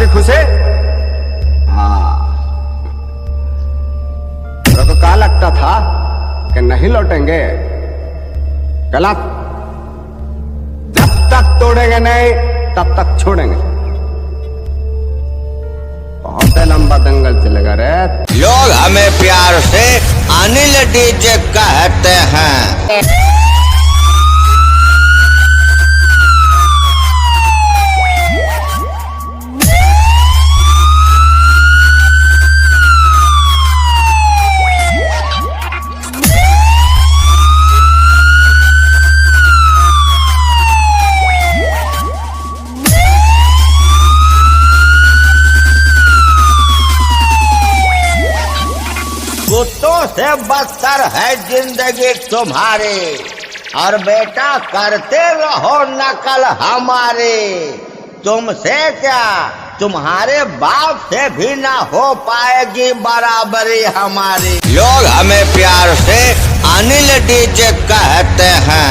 से खुश है? हाँ, तो क्या लगता था कि नहीं लौटेंगे? गलत। जब तक तोड़ेंगे नहीं तब तक छोड़ेंगे। बहुत लंबा दंगल चलेगा रे। लोग हमें प्यार से अनिल डीजे कहते हैं। कुत्तों से बदतर है जिंदगी तुम्हारी, और बेटा करते रहो नकल हमारे। तुमसे क्या, तुम्हारे बाप से भी ना हो पाएगी बराबरी हमारी। लोग हमें प्यार से अनिल डीजे कहते हैं।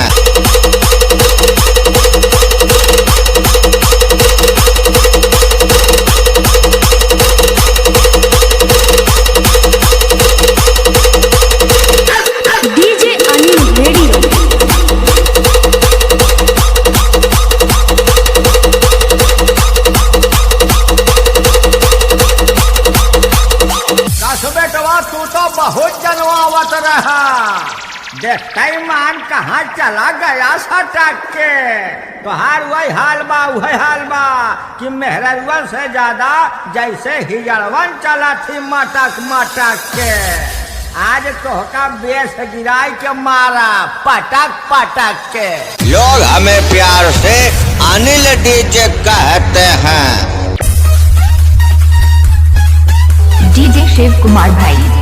तू तो बहुत जनवावत रहा, देखते मान कहाँ चला गया सटक के। तोहार वही हाल बा कि मेहरवन से ज्यादा जैसे हिजड़वन चला थी मटक मटक के। आज तोहका बेस गिराई के मारा पटक पटक के। लोग हमें प्यार से अनिल डीजे कहते हैं। डीजे शिव कुमार भाई।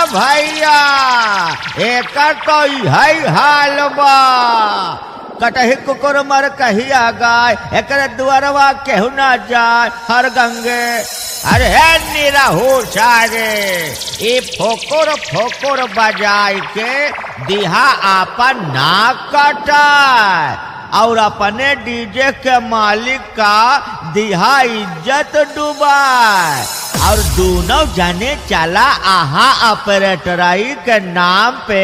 भैया एक तो यही हाल बा, कटही कुकुर मर कहिया गाय, एक दुआरवा केहू ना जाए हर गंगे। अरे निरहू सारे ये फोकुर फोकुर बजाई के दिहा आपन ना कटाए, और अपने डीजे के मालिक का दिहा इज्जत डुबाए, और दोनों जने चला आहा ऑपरेटराई के नाम पे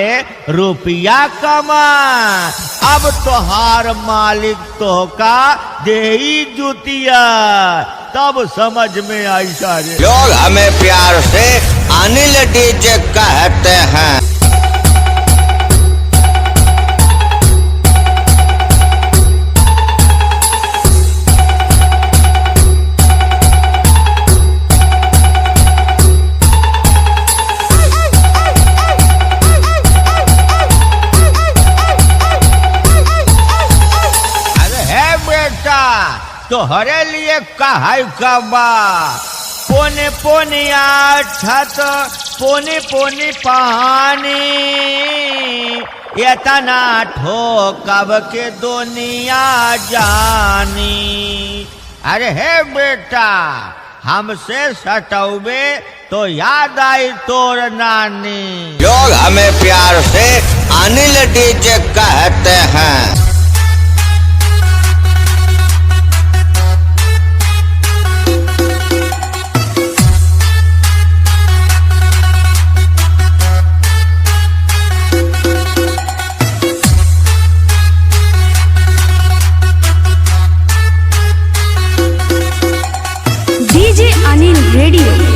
रुपया कमा। अब तोहार मालिक तो का देई जुतिया, तब समझ में आई सारे। लोग हमें प्यार से अनिल डीजे कहते हैं। तोहरे लिए कहाई कबा, पोने पोनिया छत पोनी पोनी पानी, इतना ठोकब के दुनिया जानी। अरे हे बेटा, हमसे सटौबे तो याद आई तोर नानी। लोग हमें प्यार से अनिल डीजे कहते हैं। DJ Anil radio.